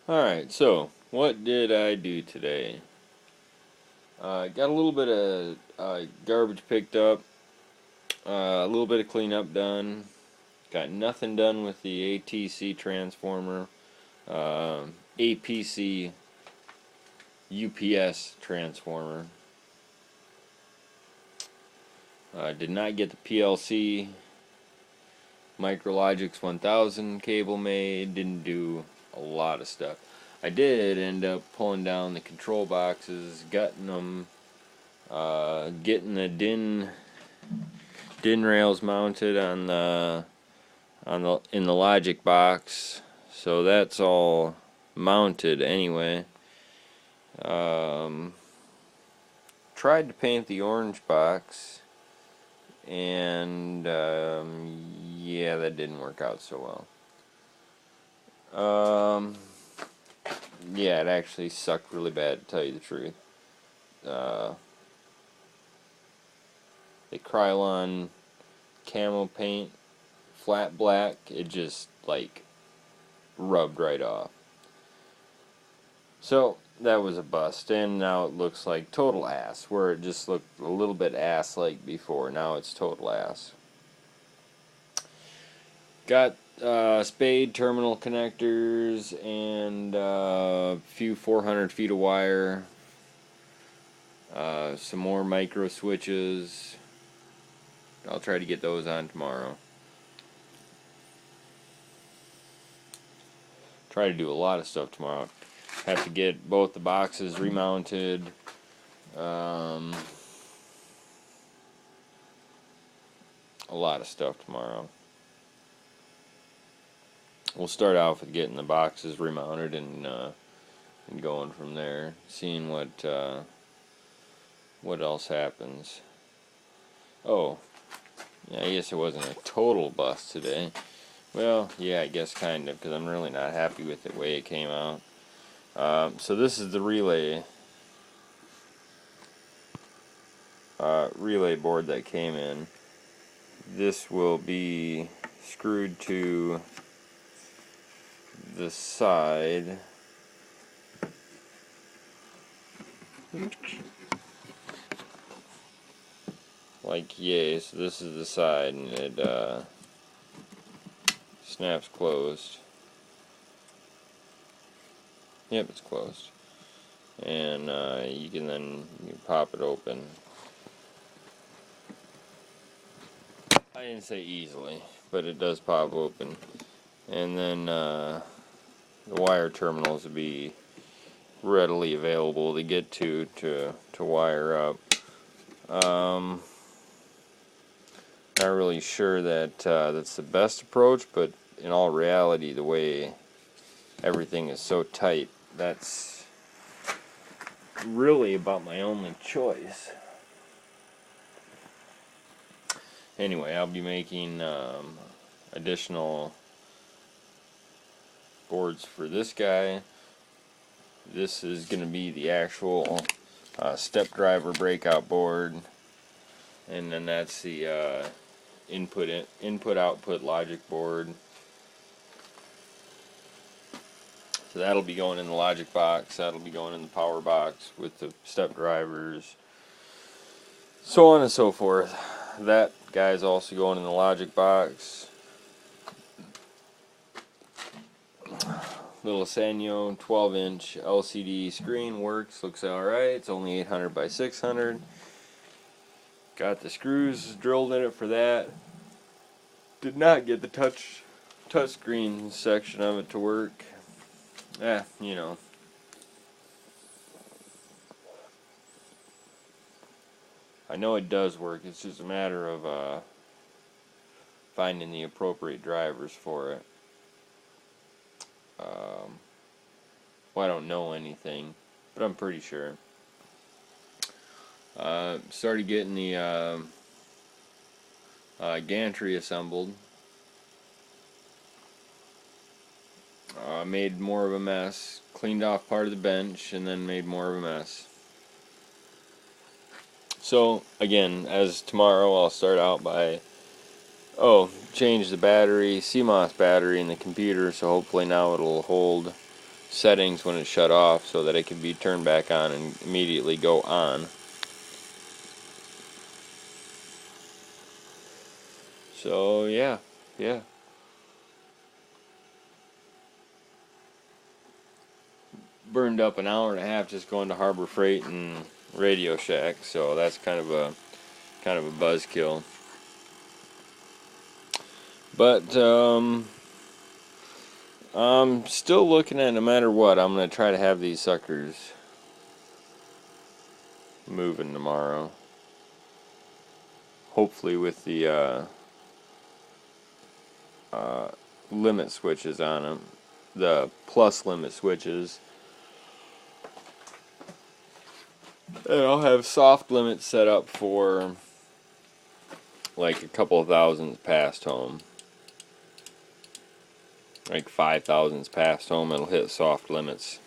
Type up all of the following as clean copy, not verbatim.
Alright, so what did I do today? Got a little bit of garbage picked up, a little bit of cleanup done. Got nothing done with the ATC transformer, APC UPS transformer. Did not get the PLC Micrologix 1000 cable made. Didn't do a lot of stuff. I did end up pulling down the control boxes, gutting them, getting the DIN rails mounted on the in the logic box, so that's all mounted anyway. Tried to paint the orange box, and yeah, that didn't work out so well. Yeah, it actually sucked really bad, to tell you the truth. The Krylon camo paint, flat black, it just like rubbed right off. So that was a bust, and now it looks like total ass, where it just looked a little bit ass-like before. Now it's total ass. Got spade terminal connectors and a few 400 feet of wire, some more micro switches. I'll try to get those on tomorrow. Try to do a lot of stuff tomorrow. Have to get both the boxes remounted. A lot of stuff tomorrow. We'll start off with getting the boxes remounted and going from there, seeing what else happens. Oh, yeah, I guess it wasn't a total bust today. Well, yeah, I guess kind of, because I'm really not happy with the way it came out. So this is the relay board that came in. This will be screwed to the side. Like yay, so this is the side, and it snaps closed. Yep, it's closed. And you can pop it open. I didn't say easily, but it does pop open. And then the wire terminals will be readily available to get to wire up. Not really sure that that's the best approach, but in all reality, the way everything is so tight, that's really about my only choice. Anyway, I'll be making additional boards for this guy. This is going to be the actual step driver breakout board, and then that's the input output logic board. So that'll be going in the logic box, that'll be going in the power box with the step drivers, so on and so forth. That guy's also going in the logic box. Little Sanyo 12-inch LCD screen works, looks alright. It's only 800 by 600. Got the screws drilled in it for that. Did not get the touch screen section of it to work. You know. I know it does work. It's just a matter of finding the appropriate drivers for it. Well, I don't know anything, but I'm pretty sure. Started getting the gantry assembled. Made more of a mess. Cleaned off part of the bench and then made more of a mess. So again, as tomorrow, I'll start out by change the battery, CMOS battery in the computer, so hopefully now it'll hold settings when it's shut off so that it can be turned back on and immediately go on. So yeah. Burned up an hour and a half just going to Harbor Freight and Radio Shack, so that's kind of a buzzkill. But I'm still looking at, no matter what, I'm gonna try to have these suckers moving tomorrow. Hopefully with the limit switches on them, the plus limit switches. And I'll have soft limits set up for like a couple of thousands past home. Like 5,000s past home, it'll hit soft limits.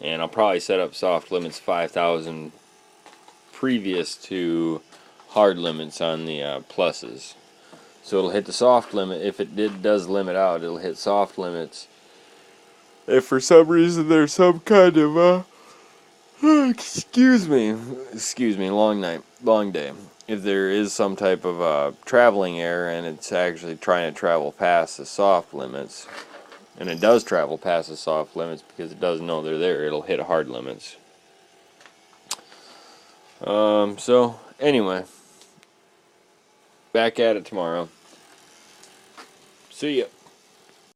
And I'll probably set up soft limits 5,000 previous to hard limits on the pluses. So it'll hit the soft limit. If it does limit out, it'll hit soft limits. If for some reason there's some kind of excuse me, long night, long day. If there is some type of traveling error and it's actually trying to travel past the soft limits, and it does travel past the soft limits because it doesn't know they're there, it'll hit hard limits. So anyway, back at it tomorrow. See ya.